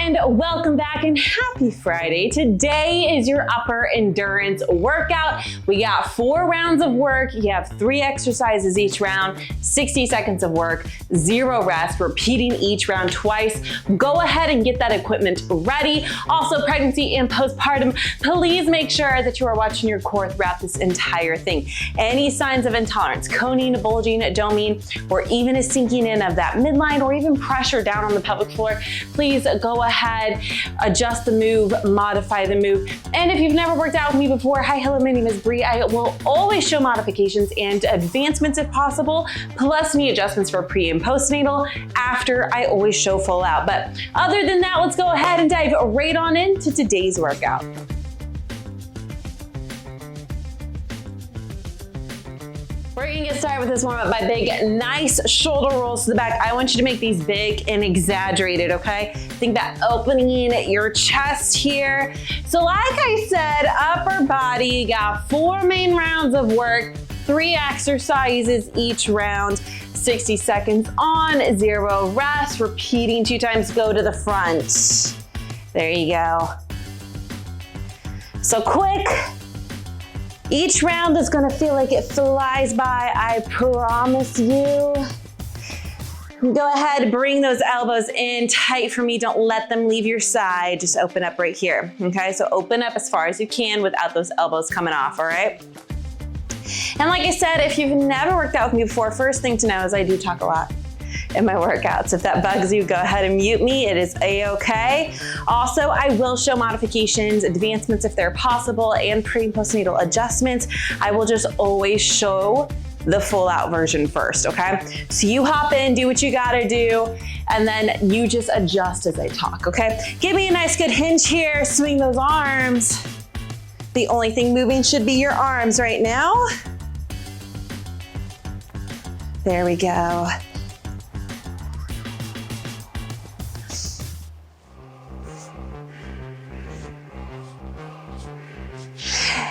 and welcome back and happy Friday. Today is your upper endurance workout. We got 4 rounds of work. You have 3 exercises each round, 60 seconds of work, 0 rest, repeating each round twice. Go ahead and get that equipment ready. Also, pregnancy and postpartum, please make sure that you are watching your core throughout this entire thing. Any signs of intolerance, coning, bulging, doming, or even a sinking in of that midline or even pressure down on the pelvic floor, please go ahead, adjust the move, modify the move. And if you've never worked out with me before, hi, hello, my name is Bree. I will always show modifications and advancements if possible, plus any adjustments for pre and postnatal. After, I always show full out. But other than that, let's go ahead and dive right on into today's workout. We're gonna get started with this warm up by big, nice shoulder rolls to the back. I want you to make these big and exaggerated, okay? Think about opening your chest here. So like I said, upper body, got 4 main rounds of work, 3 exercises each round, 60 seconds on, 0 rest, repeating 2 times, go to the front. There you go. So quick. Each round is gonna feel like it flies by, I promise you. Go ahead, bring those elbows in tight for me. Don't let them leave your side. Just open up right here, okay? So open up as far as you can without those elbows coming off, all right? And like I said, if you've never worked out with me before, first thing to know is I do talk a lot in my workouts. If that bugs you, go ahead and mute me. It is a-okay. Also, I will show modifications, advancements if they're possible, and pre and postnatal adjustments. I will just always show the full out version first, okay? So you hop in, do what you gotta do, and then you just adjust as I talk, okay? Give me a nice good hinge here, swing those arms. The only thing moving should be your arms right now. There we go.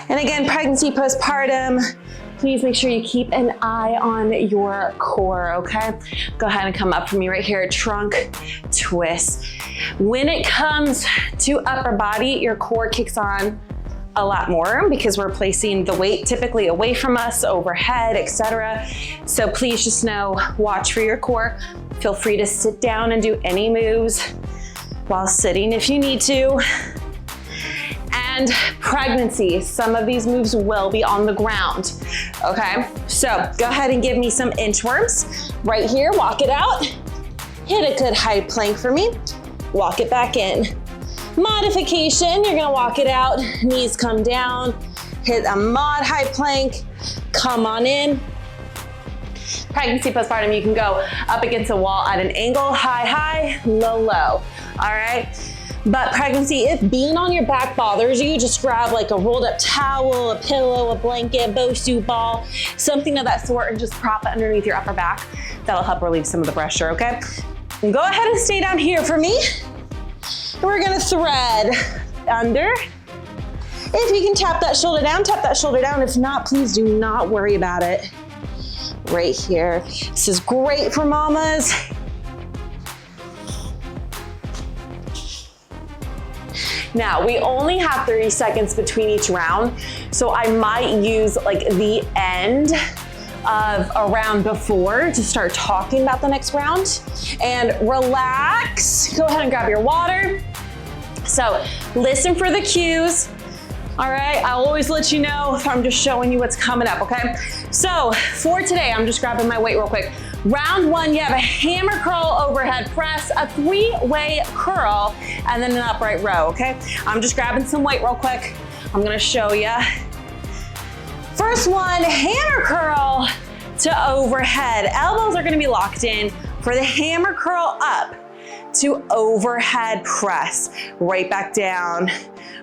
And again, pregnancy, postpartum, please make sure you keep an eye on your core, okay? Go ahead and come up for me right here, trunk twist. When it comes to upper body, your core kicks on a lot more because we're placing the weight typically away from us, overhead, etc. So please just know, watch for your core. Feel free to sit down and do any moves while sitting if you need to. And pregnancy, some of these moves will be on the ground, okay? So go ahead and give me some inchworms. Right here, walk it out. Hit a good high plank for me. Walk it back in. Modification, you're gonna walk it out, knees come down, hit a mod high plank, come on in. Pregnancy, postpartum, you can go up against a wall at an angle, high, high, low, low, all right? But pregnancy, if being on your back bothers you, just grab like a rolled up towel, a pillow, a blanket, Bosu ball, something of that sort, and just prop it underneath your upper back. That'll help relieve some of the pressure, okay? And go ahead and stay down here for me. We're gonna thread under. If you can tap that shoulder down, tap that shoulder down. If not, please do not worry about it. Right here. This is great for mamas. Now, we only have 30 seconds between each round, so I might use like the end of a round before to start talking about the next round. And relax, go ahead and grab your water. So listen for the cues. All right, I'll always let you know if I'm just showing you what's coming up, okay? So for today, I'm just grabbing my weight real quick. Round 1, you have a hammer curl overhead press, a 3-way curl, and then an upright row, okay? I'm just grabbing some weight real quick. I'm gonna show you. First one, hammer curl to overhead. Elbows are gonna be locked in for the hammer curl up to overhead press. Right back down,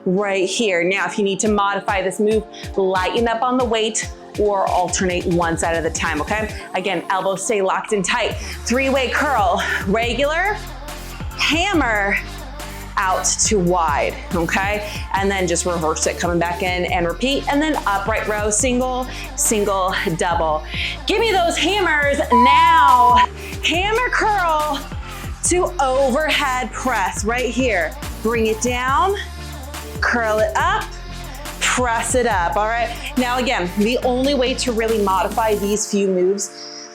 right here. Now, if you need to modify this move, lighten up on the weight or alternate one side at a time, okay? Again, elbows stay locked in tight. 3-way curl, regular, hammer, out to wide, okay? And then just reverse it, coming back in and repeat, and then upright row, single, single, double. Give me those hammers now. Hammer curl to overhead press right here. Bring it down, curl it up, press it up, all right? Now again, the only way to really modify these few moves,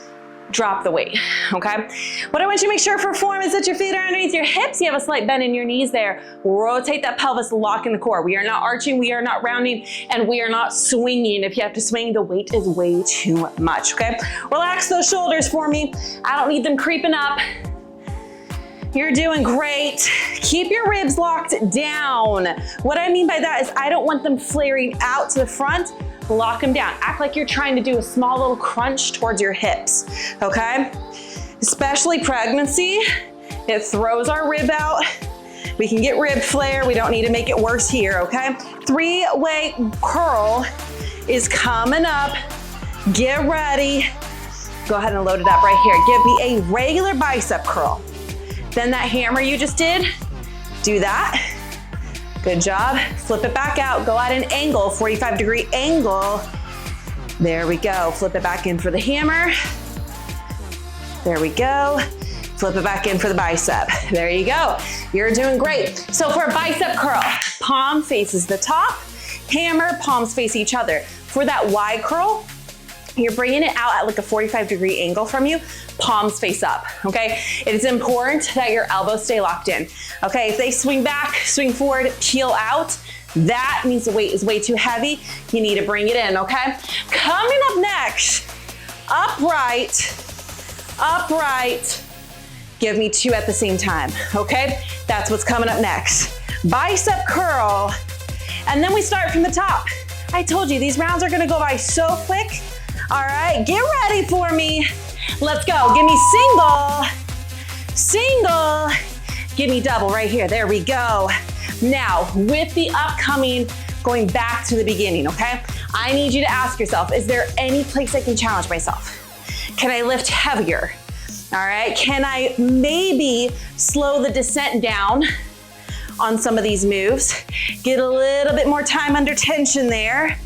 drop the weight, okay? What I want you to make sure for form is that your feet are underneath your hips. You have a slight bend in your knees there. Rotate that pelvis, lock in the core. We are not arching, we are not rounding, and we are not swinging. If you have to swing, the weight is way too much, okay? Relax those shoulders for me. I don't need them creeping up. You're doing great. Keep your ribs locked down. What I mean by that is I don't want them flaring out to the front. Lock them down. Act like you're trying to do a small little crunch towards your hips, okay? Especially pregnancy, it throws our rib out. We can get rib flare. We don't need to make it worse here, okay? Three-way curl is coming up. Get ready. Go ahead and load it up right here. Give me a regular bicep curl. Then that hammer you just did, do that. Good job. Flip it back out. Go at an angle, 45-degree angle. There we go. Flip it back in for the hammer. There we go. Flip it back in for the bicep. There you go. You're doing great. So for a bicep curl, palm faces the top, hammer, palms face each other. For that wide curl, you're bringing it out at like a 45-degree angle from you, palms face up, okay? It is important that your elbows stay locked in, okay? If they swing back, swing forward, peel out, that means the weight is way too heavy. You need to bring it in, okay? Coming up next, upright, upright. Give me two at the same time, okay? That's what's coming up next. Bicep curl, and then we start from the top. I told you, these rounds are gonna go by so quick. All right, get ready for me. Let's go. Give me single, single. Give me double right here. There we go. Now, with the upcoming, going back to the beginning, okay? I need you to ask yourself, is there any place I can challenge myself? Can I lift heavier? All right, can I maybe slow the descent down on some of these moves? Get a little bit more time under tension there.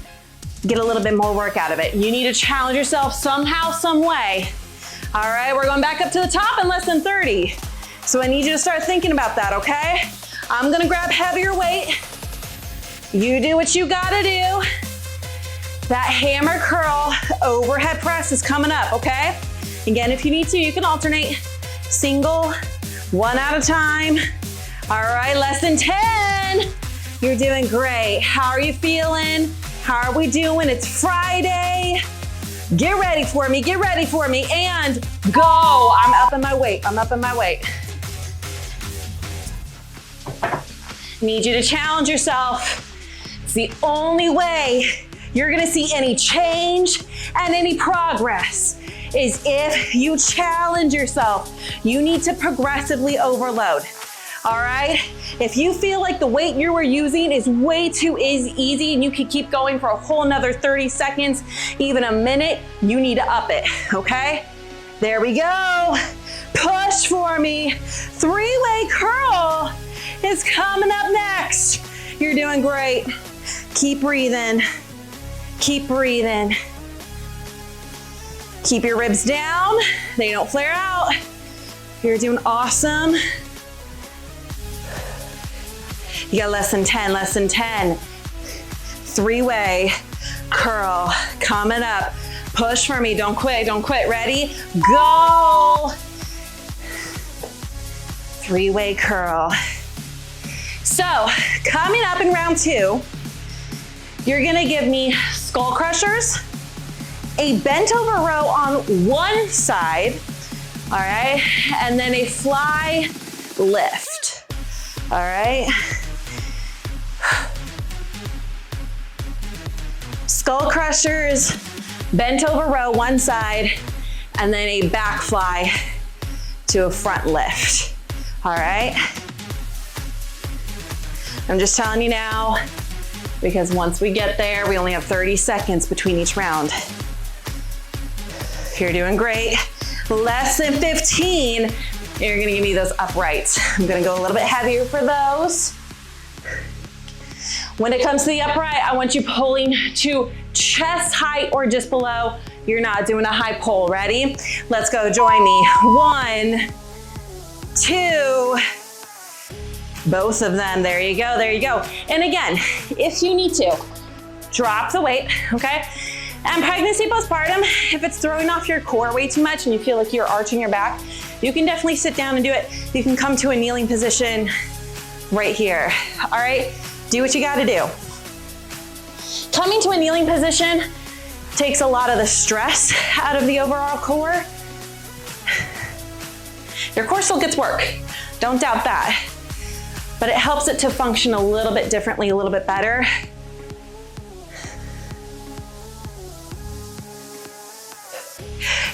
Get a little bit more work out of it. You need to challenge yourself somehow, some way. All right, we're going back up to the top in less than 30. So I need you to start thinking about that, okay? I'm gonna grab heavier weight. You do what you gotta do. That hammer curl overhead press is coming up, okay? Again, if you need to, you can alternate. Single, one at a time. All right, less than 10. You're doing great. How are you feeling? How are we doing? It's Friday. Get ready for me, and go. I'm up in my weight, Need you to challenge yourself. It's the only way you're gonna see any change and any progress is if you challenge yourself. You need to progressively overload. All right? If you feel like the weight you were using is way too easy and you could keep going for a whole nother 30 seconds, even a minute, you need to up it, okay? There we go. Push for me. Three-way curl is coming up next. You're doing great. Keep breathing. Keep breathing. Keep your ribs down. They don't flare out. You're doing awesome. You got less than 10, less than 10. Three-way curl coming up. Push for me, don't quit, don't quit. Ready? Go! Three-way curl. So, coming up in round two, you're gonna give me skull crushers, a bent over row on one side, all right? And then a fly lift, all right? Skull crushers, bent over row one side, and then a back fly to a front lift, all right? I'm just telling you now, because once we get there, we only have 30 seconds between each round. You're doing great. Less than 15, you're gonna give me those uprights. I'm gonna go a little bit heavier for those. When it comes to the upright, I want you pulling to chest height or just below. You're not doing a high pull. Ready? Let's go, join me. 1, 2. Both of them, there you go, there you go. And again, if you need to, drop the weight, okay? And pregnancy, postpartum, if it's throwing off your core way too much and you feel like you're arching your back, you can definitely sit down and do it. You can come to a kneeling position right here, all right? Do what you gotta do. Coming to a kneeling position takes a lot of the stress out of the overall core. Your core still gets work, don't doubt that. But it helps it to function a little bit differently, a little bit better.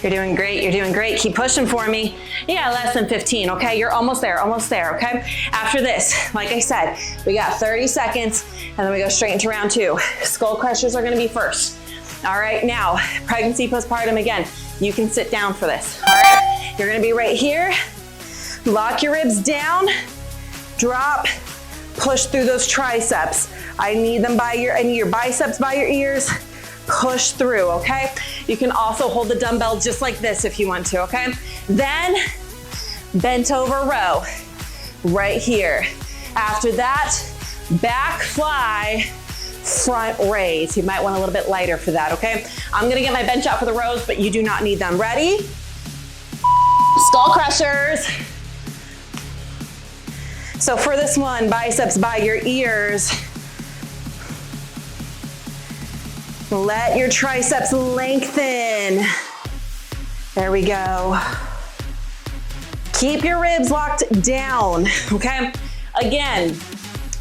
You're doing great, you're doing great. Keep pushing for me. Yeah, less than 15, okay? You're almost there, okay? After this, like I said, we got 30 seconds and then we go straight into round 2. Skull crushers are gonna be first. All right, now, pregnancy, postpartum, again, you can sit down for this, all right? You're gonna be right here, lock your ribs down, drop, push through those triceps. I need your biceps by your ears. Push through, okay? You can also hold the dumbbell just like this if you want to, okay? Then, bent over row, right here. After that, back fly, front raise. You might want a little bit lighter for that, okay? I'm gonna get my bench out for the rows, but you do not need them. Ready? Skull crushers. So for this one, biceps by your ears. Let your triceps lengthen. There we go. Keep your ribs locked down, okay? Again,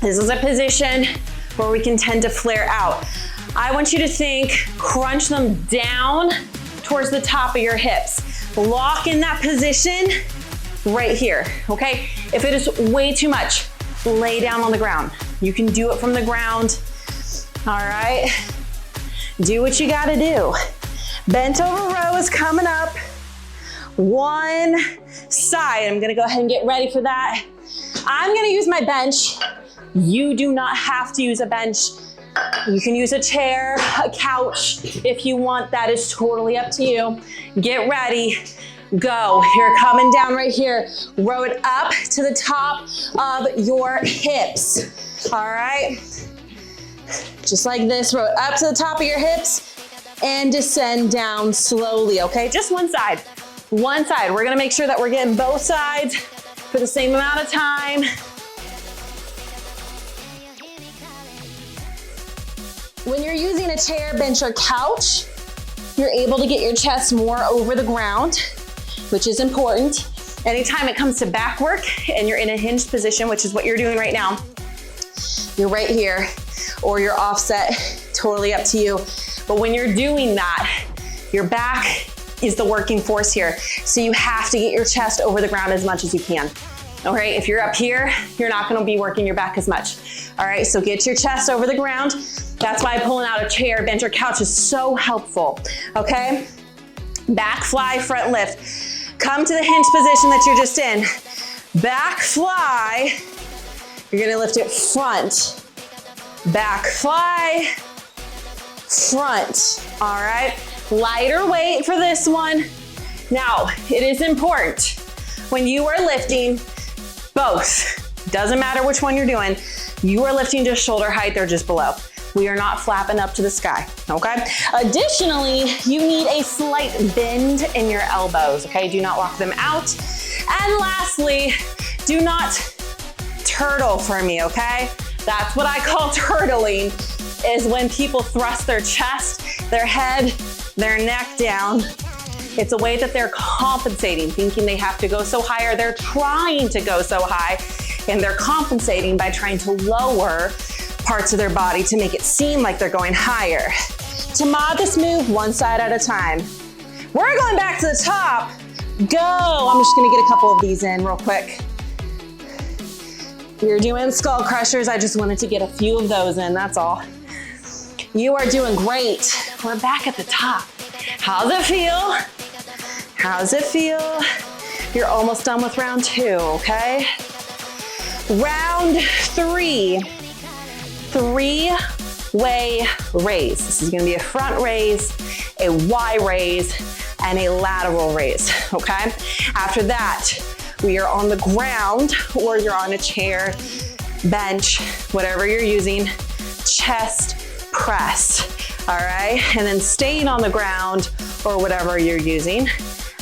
this is a position where we can tend to flare out. I want you to think, crunch them down towards the top of your hips. Lock in that position right here, okay? If it is way too much, lay down on the ground. You can do it from the ground, all right? Do what you gotta do. Bent over row is coming up. One side. I'm gonna go ahead and get ready for that. I'm gonna use my bench. You do not have to use a bench. You can use a chair, a couch if you want. That is totally up to you. Get ready. Go. You're coming down right here. Row it up to the top of your hips. All right? Just like this, row it up to the top of your hips and descend down slowly, okay? Just one side. One side. We're gonna make sure that we're getting both sides for the same amount of time. When you're using a chair, bench, or couch, you're able to get your chest more over the ground, which is important. Anytime it comes to back work and you're in a hinged position, which is what you're doing right now, you're right here, or you're offset, totally up to you. But when you're doing that, your back is the working force here. So you have to get your chest over the ground as much as you can. All right, if you're up here, you're not gonna be working your back as much. All right, so get your chest over the ground. That's why pulling out a chair, bench, or couch is so helpful, okay? Back fly, front lift. Come to the hinge position that you're just in. Back fly, you're gonna lift it front. Back fly, front, all right? Lighter weight for this one. Now, it is important when you are lifting both, doesn't matter which one you're doing, you are lifting just shoulder height or just below. We are not flapping up to the sky, okay? Additionally, you need a slight bend in your elbows, okay? Do not lock them out. And lastly, do not turtle for me, okay? That's what I call turtling, is when people thrust their chest, their head, their neck down. It's a way that they're compensating, thinking they have to go so high, or they're trying to go so high, and they're compensating by trying to lower parts of their body to make it seem like they're going higher. To mod this move, one side at a time. We're going back to the top. Go. I'm just gonna get a couple of these in real quick. You're doing skull crushers. I just wanted to get a few of those in, that's all. You are doing great. We're back at the top. How's it feel? How's it feel? You're almost done with round 2, okay? Round 3, 3-way raise. This is gonna be a front raise, a Y raise, and a lateral raise, okay? After that, we are on the ground or you're on a chair, bench, whatever you're using, chest press, all right? And then staying on the ground or whatever you're using,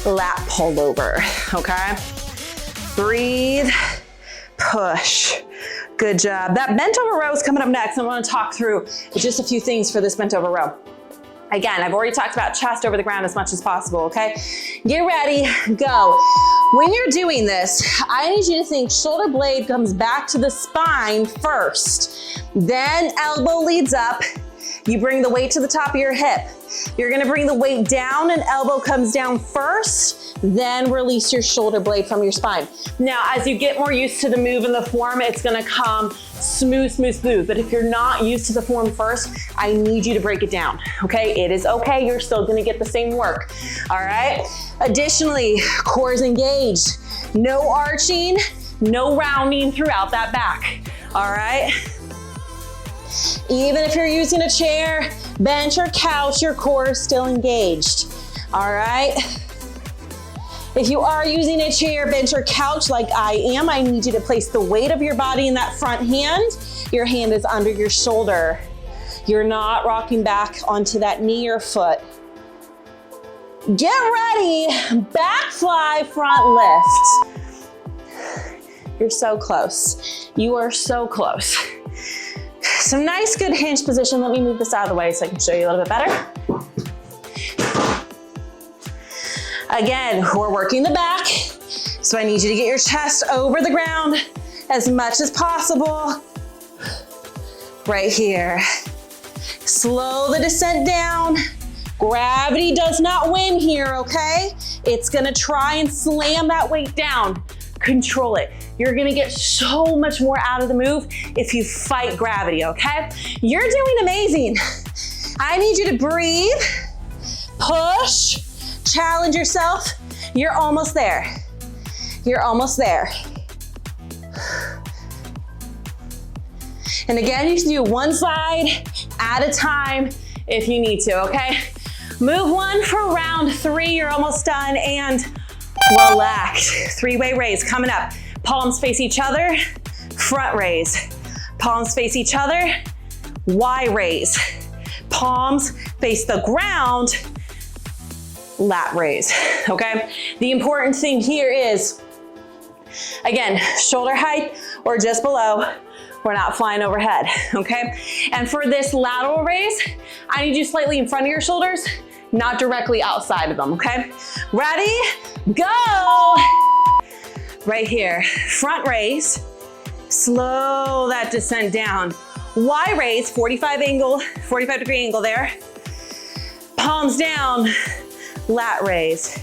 lat pull over, okay? Breathe, push. Good job. That bent over row is coming up next. I want to talk through just a few things for this bent over row. Again, I've already talked about chest over the ground as much as possible, okay? Get ready, go. When you're doing this, I need you to think shoulder blade comes back to the spine first, then elbow leads up. You bring the weight to the top of your hip. You're gonna bring the weight down and elbow comes down first, then release your shoulder blade from your spine. Now, as you get more used to the move and the form, it's gonna come smooth, smooth, smooth. But if you're not used to the form first, I need you to break it down, okay? It is okay, you're still gonna get the same work, all right? Additionally, core is engaged. No arching, no rounding throughout that back, all right? Even if you're using a chair, bench, or couch, your core is still engaged, all right? If you are using a chair, bench, or couch like I am, I need you to place the weight of your body in that front hand. Your hand is under your shoulder. You're not rocking back onto that knee or foot. Get ready, back fly, front lift. You're so close. You are so close. Some nice, good hinge position. Let me move this out of the way so I can show you a little bit better. Again, we're working the back. So I need you to get your chest over the ground as much as possible. Right here. Slow the descent down. Gravity does not win here, okay? It's gonna try and slam that weight down. Control it. You're gonna get so much more out of the move if you fight gravity, okay? You're doing amazing. I need you to breathe, push, challenge yourself. You're almost there. You're almost there. And again, you can do one side at a time if you need to, okay? Move one for round 3, you're almost done, and relax. 3-way raise coming up. Palms face each other, front raise. Palms face each other, Y raise. Palms face the ground, lat raise, okay? The important thing here is, again, shoulder height or just below. We're not flying overhead, okay? And for this lateral raise, I need you slightly in front of your shoulders, not directly outside of them, okay? Ready, go! Right here, front raise, slow that descent down. Y raise, 45 degree angle there. Palms down, lat raise.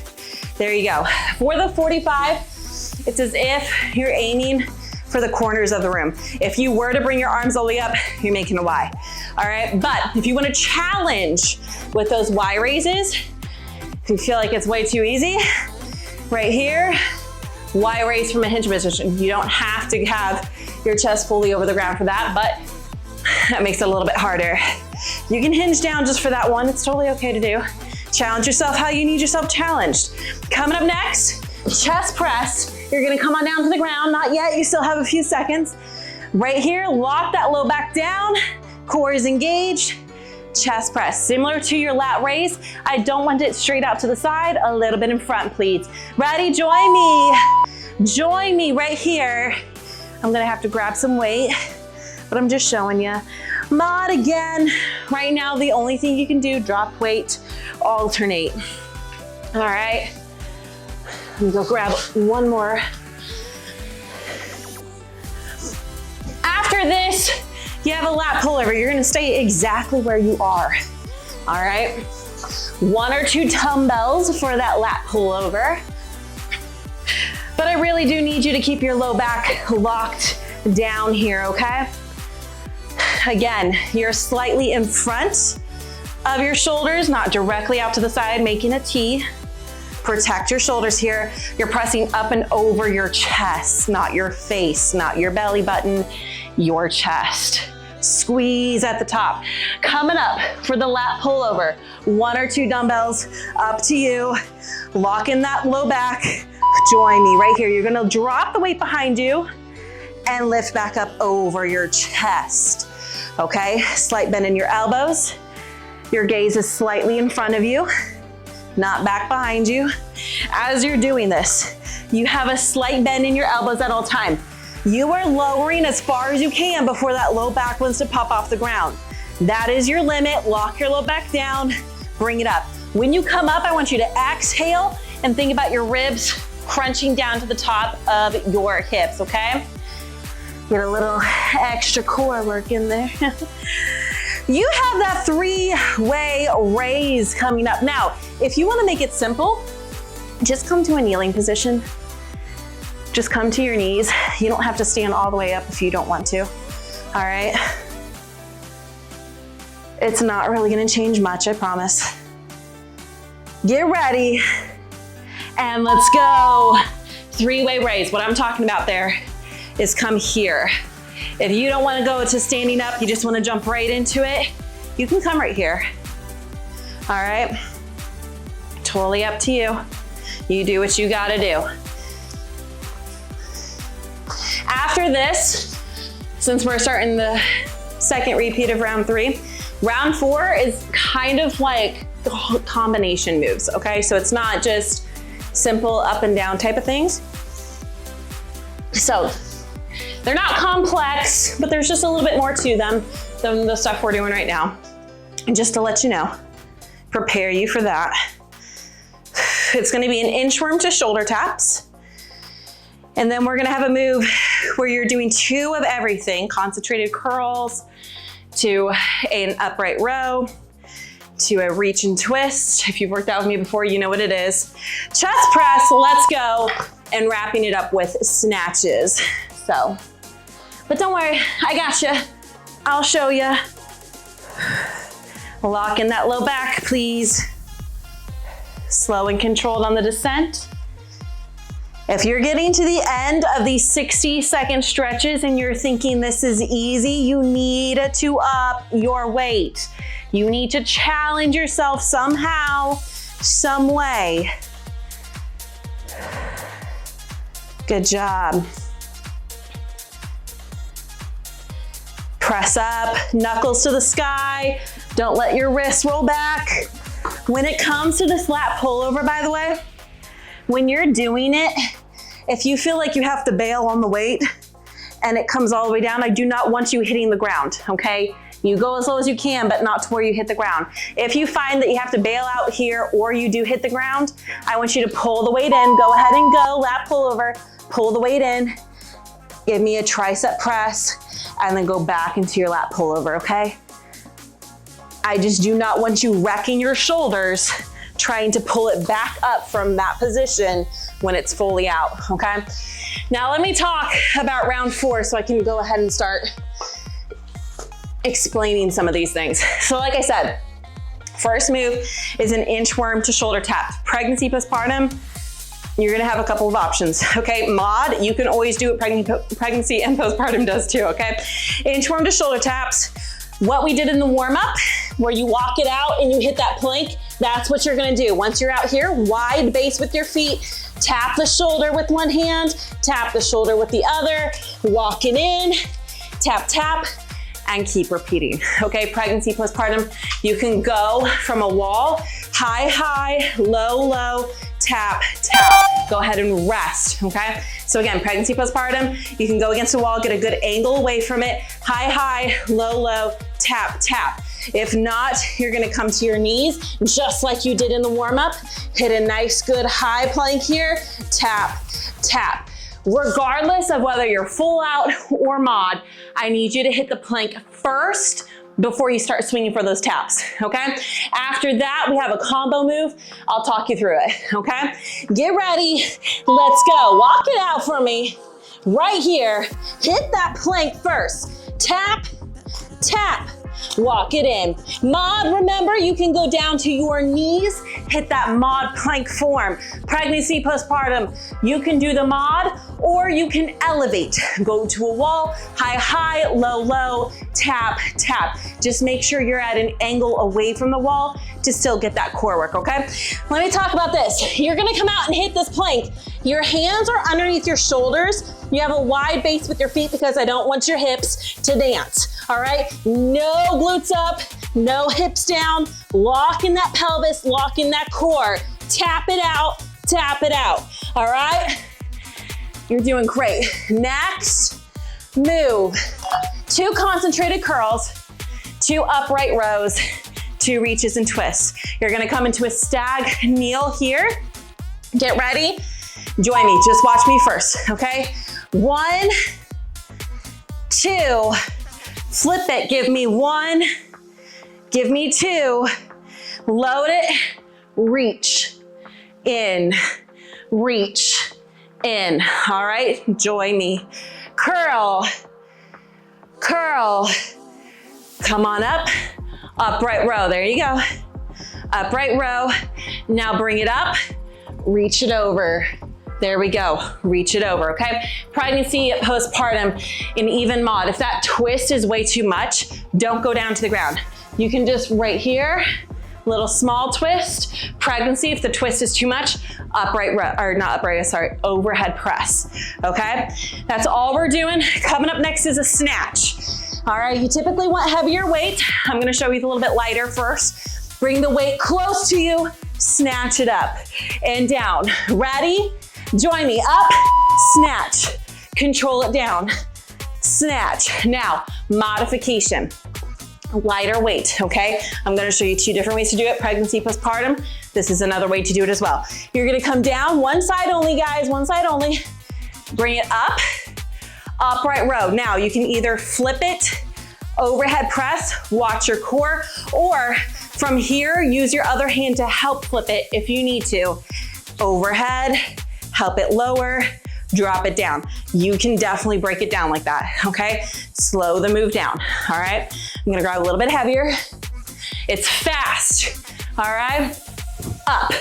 There you go. For the 45, it's as if you're aiming for the corners of the room. If you were to bring your arms all the way up, you're making a Y, all right? But if you wanna challenge with those Y raises, if you feel like it's way too easy, right here, Y raise from a hinge position. You don't have to have your chest fully over the ground for that, but that makes it a little bit harder. You can hinge down just for that one. It's totally okay to do. Challenge yourself how you need yourself challenged. Coming up next, chest press. You're gonna come on down to the ground. Not yet, you still have a few seconds. Right here, lock that low back down. Core is engaged. Chest press, similar to your lat raise. I don't want it straight out to the side, a little bit in front, please. Ready, join me. Join me right here. I'm gonna have to grab some weight, but I'm just showing you. Mod again. Right now, the only thing you can do, drop weight, alternate. All right, let me go grab one more. After this, you have a lat pullover. You're gonna stay exactly where you are, all right? 1 or 2 dumbbells for that lat pullover. But I really do need you to keep your low back locked down here, okay? Again, you're slightly in front of your shoulders, not directly out to the side, making a T. Protect your shoulders here. You're pressing up and over your chest, not your face, not your belly button, your chest. Squeeze at the top. Coming up for the lat pullover, 1 or 2 dumbbells, up to you. Lock in that low back, Join me right here. You're gonna drop the weight behind you and lift back up over your chest. Okay, slight bend in your elbows. Your gaze is slightly in front of you, not back behind you. As you're doing this, you have a slight bend in your elbows at all time. You are lowering as far as you can before that low back wants to pop off the ground. That is your limit. Lock your low back down, bring it up. When you come up, I want you to exhale and think about your ribs crunching down to the top of your hips, okay? Get a little extra core work in there. You have that 3-way raise coming up. Now, if you wanna make it simple, just come to a kneeling position. Just come to your knees. You don't have to stand all the way up if you don't want to, all right? It's not really gonna change much, I promise. Get ready, and let's go. 3-way raise. What I'm talking about there is come here. If you don't wanna go to standing up, you just wanna jump right into it, you can come right here. All right, totally up to you. You do what you gotta do. After this, since we're starting the second repeat of round 3, round 4 is kind of like combination moves, okay? So it's not just simple up and down type of things. So they're not complex, but there's just a little bit more to them than the stuff we're doing right now. And just to let you know, prepare you for that. It's gonna be an inchworm to shoulder taps. And then we're gonna have a move where you're doing 2 of everything, concentrated curls, to an upright row, to a reach and twist. If you've worked out with me before, you know what it is. Chest press, let's go. And wrapping it up with snatches. So, but don't worry, I got you. I'll show you. Lock in that low back, please. Slow and controlled on the descent. If you're getting to the end of these 60-second stretches and you're thinking this is easy, you need to up your weight. You need to challenge yourself somehow, some way. Good job. Press up, knuckles to the sky. Don't let your wrists roll back. When it comes to this lat pullover, by the way, when you're doing it, if you feel like you have to bail on the weight and it comes all the way down, I do not want you hitting the ground, okay? You go as low as you can, but not to where you hit the ground. If you find that you have to bail out here or you do hit the ground, I want you to pull the weight in. Go ahead and go, lat pullover, pull the weight in. Give me a tricep press and then go back into your lat pullover, okay? I just do not want you wrecking your shoulders trying to pull it back up from that position when it's fully out, okay? Now let me talk about round 4 so I can go ahead and start explaining some of these things. So like I said, first move is an inchworm to shoulder tap. Pregnancy, postpartum, you're gonna have a couple of options, okay? Mod, you can always do what pregnancy and postpartum does too, okay? Inchworm to shoulder taps. What we did in the warm up, where you walk it out and you hit that plank, that's what you're gonna do. Once you're out here, wide base with your feet, tap the shoulder with one hand, tap the shoulder with the other, walk it in, tap, tap, and keep repeating. Okay, pregnancy, postpartum, you can go from a wall, high, high, low, low, tap, tap. Go ahead and rest, okay? So again, pregnancy, postpartum, you can go against a wall, get a good angle away from it, high, high, low, low, tap, tap. If not, you're gonna come to your knees, just like you did in the warm-up, hit a nice, good high plank here, tap, tap. Regardless of whether you're full out or mod, I need you to hit the plank first before you start swinging for those taps, okay? After that, we have a combo move. I'll talk you through it, okay? Get ready, let's go. Walk it out for me, right here. Hit that plank first. Tap, tap, walk it in. Mod, remember, you can go down to your knees, hit that mod plank form. Pregnancy, postpartum, you can do the mod or you can elevate. Go to a wall, high, high, low, low, tap, tap, tap. Just make sure you're at an angle away from the wall to still get that core work, okay? Let me talk about this. You're gonna come out and hit this plank. Your hands are underneath your shoulders. You have a wide base with your feet because I don't want your hips to dance, all right? No glutes up, no hips down. Lock in that pelvis, lock in that core. Tap it out, all right? You're doing great. Next, move. 2 concentrated curls, 2 upright rows, 2 reaches and twists. You're gonna come into a stag kneel here. Get ready, join me, just watch me first, okay? 1, 2, flip it, give me 1, give me 2, load it, reach, in, reach, in, all right? Join me. Curl, curl, come on up, upright row, there you go. Upright row, now bring it up, reach it over. There we go, reach it over, okay? Pregnancy, postpartum, and even mod. If that twist is way too much, don't go down to the ground. You can just right here, little small twist. Pregnancy, if the twist is too much, upright row, or not upright, sorry, overhead press, okay? That's all we're doing. Coming up next is a snatch. All right, you typically want heavier weight. I'm gonna show you a little bit lighter first. Bring the weight close to you, snatch it up and down. Ready? Join me, up, snatch, control it down, snatch. Now, modification, lighter weight, okay? I'm gonna show you 2 different ways to do it, pregnancy, postpartum. This is another way to do it as well. You're gonna come down, one side only, guys, one side only. Bring it up, upright row. Now, you can either flip it, overhead press, watch your core, or from here, use your other hand to help flip it if you need to. Overhead, help it lower, drop it down. You can definitely break it down like that, okay? Slow the move down, all right? I'm gonna grab a little bit heavier. It's fast, all right? Up,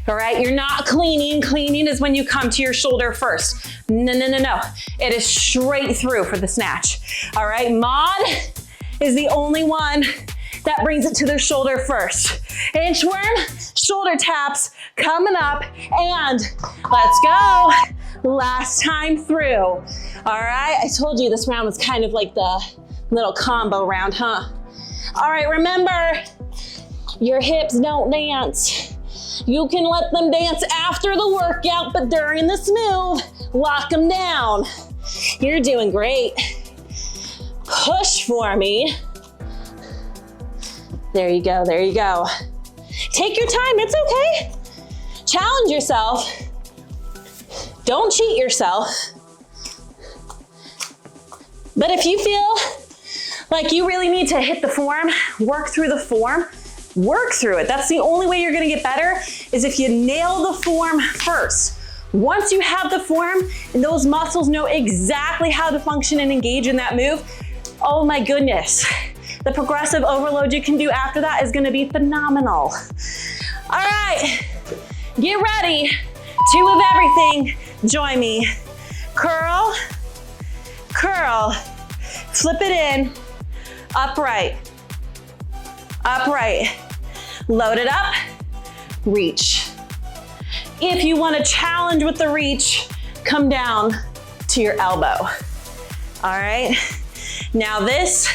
all right? You're not cleaning. Cleaning is when you come to your shoulder first. No, no, no, no. It is straight through for the snatch, all right? Mod is the only one that brings it to the shoulder first. Inchworm, shoulder taps, coming up, and let's go. Last time through. All right, I told you this round was kind of like the little combo round, huh? All right, remember, your hips don't dance. You can let them dance after the workout, but during this move, lock them down. You're doing great. Push for me. There you go, there you go. Take your time, it's okay. Challenge yourself. Don't cheat yourself. But if you feel like you really need to hit the form, work through the form, work through it. That's the only way you're gonna get better, is if you nail the form first. Once you have the form and those muscles know exactly how to function and engage in that move, oh my goodness, the progressive overload you can do after that is gonna be phenomenal. All right, get ready. 2 of everything, join me. Curl, curl, flip it in, upright, upright. Load it up, reach. If you want to challenge with the reach, come down to your elbow. All right, now this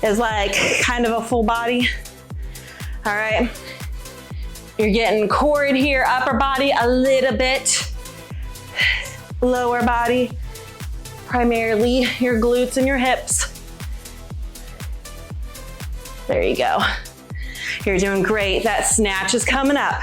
is like kind of a full body. All right, you're getting core in here, upper body a little bit, lower body, primarily your glutes and your hips. There you go. You're doing great. That snatch is coming up.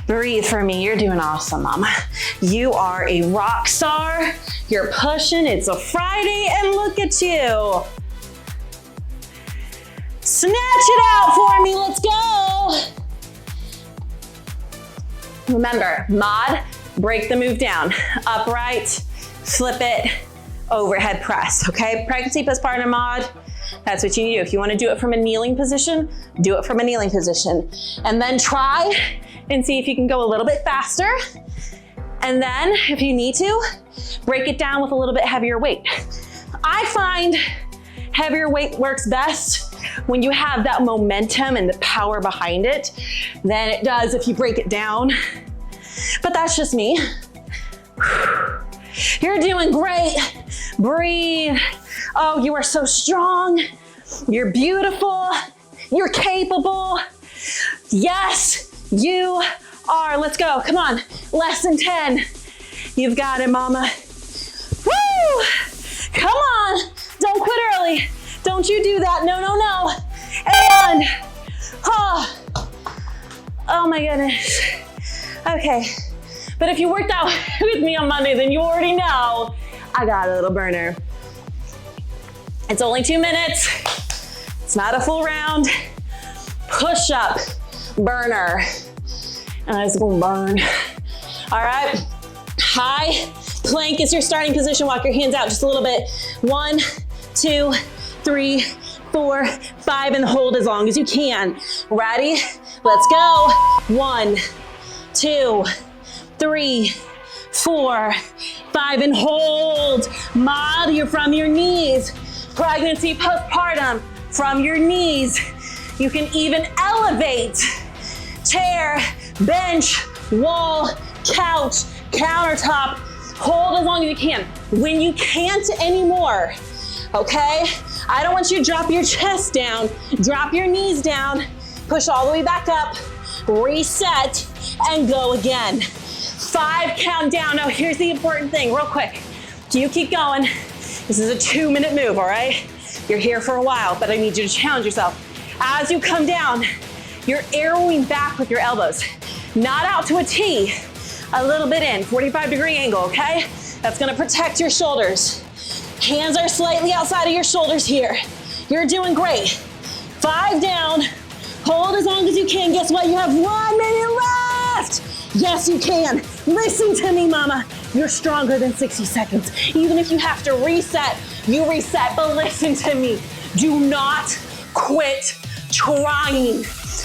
Breathe for me. You're doing awesome, mama. You are a rock star. You're pushing. It's a Friday and look at you. Snatch it out for me. Let's go. Remember, mod, break the move down. Upright, flip it, overhead press, okay? Pregnancy, postpartum mod, that's what you need to do. If you wanna do it from a kneeling position, do it from a kneeling position. And then try and see if you can go a little bit faster. And then if you need to, break it down with a little bit heavier weight. I find heavier weight works best when you have that momentum and the power behind it than it does if you break it down. But that's just me. You're doing great. Breathe. Oh, you are so strong. You're beautiful. You're capable. Yes, you are. Let's go. Come on. Less than 10. You've got it, mama. Woo! Come on. Don't quit early. Don't you do that. No, no, no. And, oh my goodness. Okay. But if you worked out with me on Monday, then you already know I got a little burner. It's only 2 minutes. It's not a full round. Push up, burner. And it's gonna burn. All right, high plank is your starting position. Walk your hands out just a little bit. 1, 2, 3, 4, 5, and hold as long as you can. Ready? Let's go. 1, 2, 3, 4, 5, and hold. Mod, you're from your knees. Pregnancy, postpartum, from your knees. You can even elevate. Chair, bench, wall, couch, countertop. Hold as long as you can. When you can't anymore, okay? I don't want you to drop your chest down. Drop your knees down. Push all the way back up. Reset and go again. 5 count down. Now here's the important thing, real quick. You keep going. This is a 2-minute move, all right? You're here for a while, but I need you to challenge yourself. As you come down, you're arrowing back with your elbows. Not out to a T, a little bit in, 45-degree angle, okay? That's gonna protect your shoulders. Hands are slightly outside of your shoulders here. You're doing great. 5 down, hold as long as you can. Guess what? You have 1 minute left. Yes, you can. Listen to me, mama. You're stronger than 60 seconds. Even if you have to reset, you reset, but listen to me. Do not quit trying.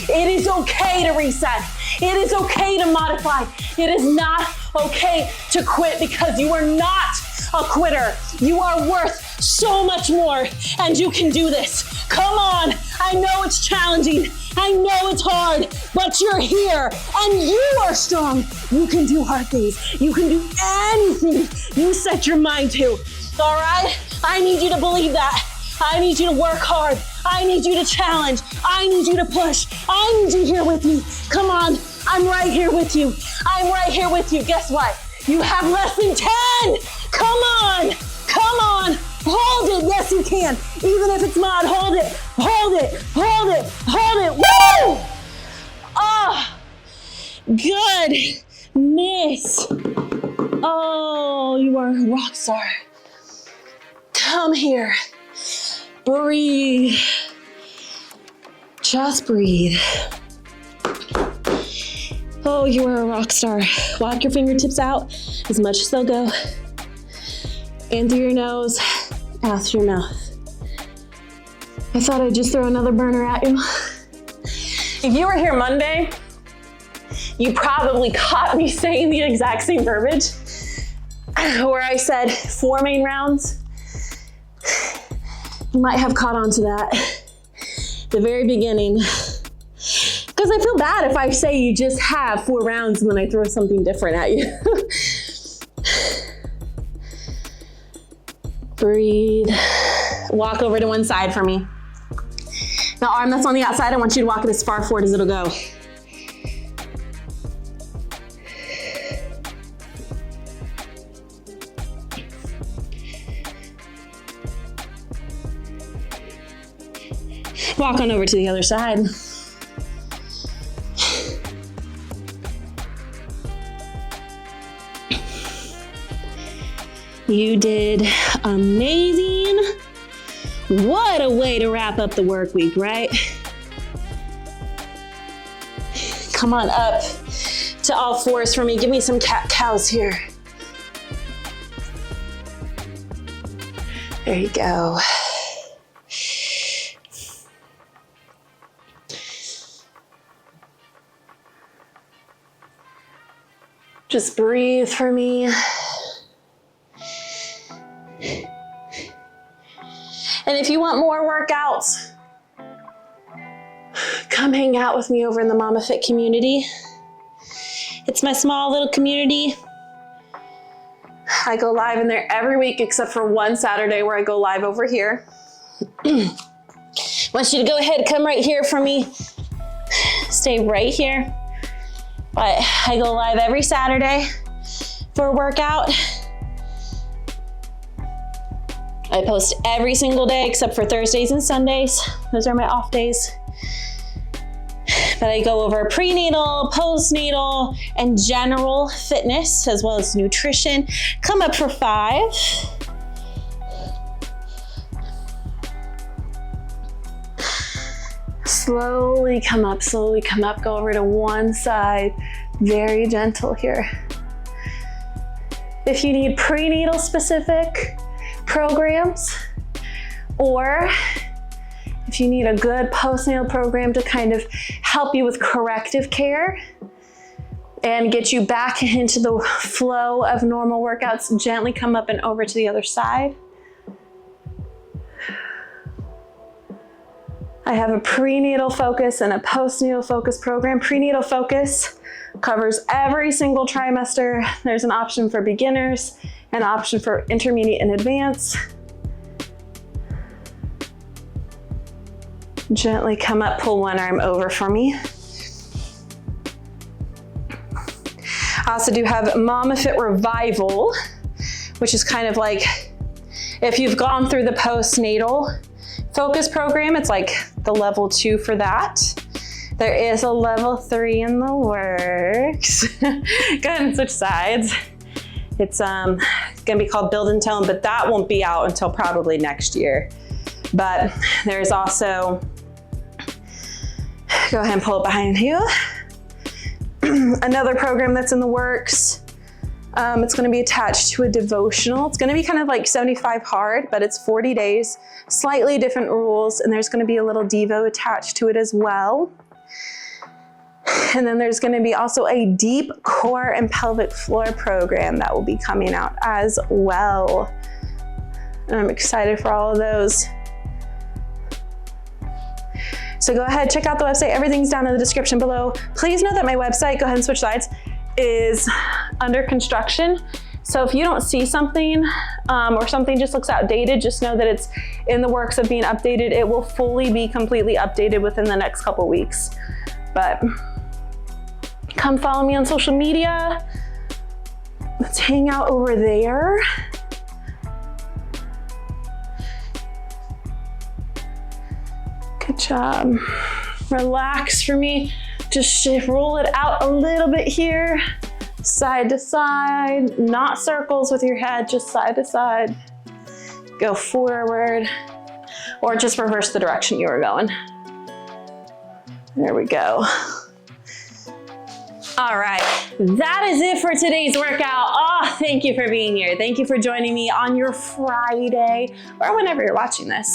It is okay to reset. It is okay to modify. It is not okay to quit because you are not a quitter. You are worth so much more and you can do this. Come on. I know it's challenging. I know it's hard, but you're here and you are strong. You can do hard things. You can do anything you set your mind to. All right? I need you to believe that. I need you to work hard. I need you to challenge. I need you to push. I need you here with me. Come on. I'm right here with you. I'm right here with you. Guess what? You have less than 10. Come on. Come on. Hold it. Yes, you can. Even if it's mod, hold it. Hold it. Hold it. Hold it. Woo! Oh, goodness. Oh, you are a rock star. Come here. Breathe. Just breathe. Oh, you are a rock star. Walk your fingertips out as much as they'll go. In through your nose, out through your mouth. I thought I'd just throw another burner at you. If you were here Monday, you probably caught me saying the exact same verbiage where I said 4 main rounds. You might have caught on to that the very beginning. Because I feel bad if I say you just have 4 rounds and then I throw something different at you. Breathe. Walk over to one side for me. The arm that's on the outside, I want you to walk it as far forward as it'll go. Walk on over to the other side. You did amazing. What a way to wrap up the work week, right? Come on up to all fours for me. Give me some cat-cows here. There you go. Just breathe for me. And if you want more workouts, come hang out with me over in the Momma Fit Community. It's my small little community. I go live in there every week except for one Saturday where I go live over here. I want you to go ahead, come right here for me. Stay right here. But I go live every Saturday for a workout. I post every single day except for Thursdays and Sundays. Those are my off days. But I go over prenatal, postnatal, and general fitness, as well as nutrition. Come up for 5. Slowly come up, go over to one side. Very gentle here. If you need prenatal specific programs, or if you need a good postnatal program to kind of help you with corrective care and get you back into the flow of normal workouts, gently come up and over to the other side. I have a prenatal focus and a postnatal focus program. Prenatal focus covers every single trimester. There's an option for beginners, an option for intermediate and advanced. Gently come up, pull one arm over for me. I also do have Momma Fit Revival, which is kind of like if you've gone through the postnatal focus program, it's like the level 2 for that. There is a level 3 in the works. Go ahead and switch sides. It's gonna be called Build and Tone, but that won't be out until probably next year. But there's also, go ahead and pull it behind you. Another program that's in the works. It's gonna be attached to a devotional. It's gonna be kind of like 75 hard, but it's 40 days, slightly different rules, and there's gonna be a little Devo attached to it as well. And then there's gonna be also a deep core and pelvic floor program that will be coming out as well. And I'm excited for all of those. So go ahead, check out the website. Everything's down in the description below. Please know that my website, go ahead and switch sides, is under construction. So if you don't see something or something just looks outdated, just know that it's in the works of being updated. It will fully be completely updated within the next couple weeks. But come follow me on social media. Let's hang out over there. Good job. Relax for me. Just roll it out a little bit here. Side to side, not circles with your head, just side to side. Go forward, or just reverse the direction you were going. There we go. All right, that is it for today's workout. Oh, thank you for being here. Thank you for joining me on your Friday, or whenever you're watching this.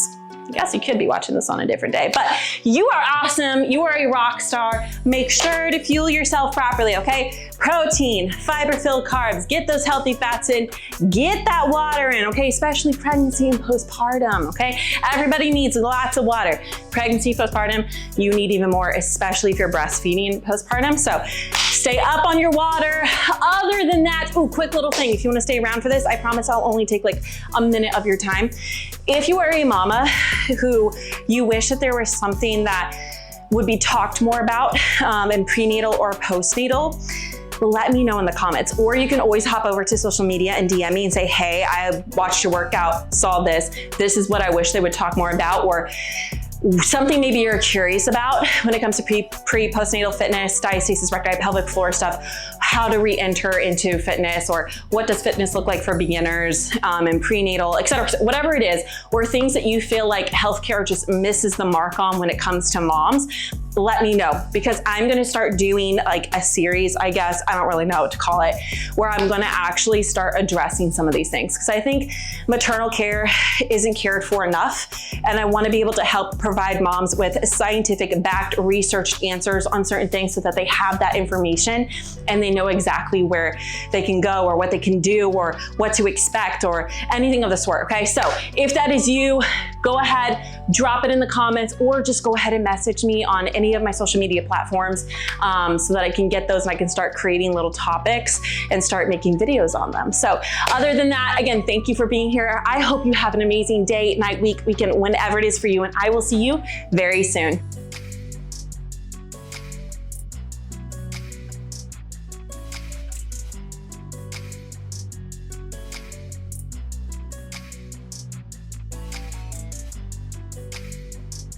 I guess you could be watching this on a different day, but you are awesome. You are a rock star. Make sure to fuel yourself properly, okay? Protein, fiber-filled carbs, get those healthy fats in, get that water in, okay? Especially pregnancy and postpartum, okay? Everybody needs lots of water. Pregnancy, postpartum, you need even more, especially if you're breastfeeding postpartum. So stay up on your water. Other than that, ooh, quick little thing. If you wanna stay around for this, I promise I'll only take like a minute of your time. If you are a mama who you wish that there was something that would be talked more about in prenatal or postnatal, let me know in the comments. Or you can always hop over to social media and DM me and say, hey, I watched your workout, saw this. This is what I wish they would talk more about, or something maybe you're curious about when it comes to pre-postnatal fitness, diastasis recti, pelvic floor stuff, how to re-enter into fitness, or what does fitness look like for beginners and prenatal, et cetera, whatever it is, or things that you feel like healthcare just misses the mark on when it comes to moms. let me know, because I'm gonna start doing like a series, I guess, I don't really know what to call it, where I'm gonna actually start addressing some of these things. Because I think maternal care isn't cared for enough, and I wanna be able to help provide moms with scientific backed, researched answers on certain things so that they have that information and they know exactly where they can go or what they can do or what to expect or anything of the sort, okay? So if that is you, go ahead, drop it in the comments, or just go ahead and message me on any of my social media platforms so that I can get those and I can start creating little topics and start making videos on them. So other than that, again, thank you for being here. I hope you have an amazing day, night, week, weekend, whenever it is for you, and I will see you very soon.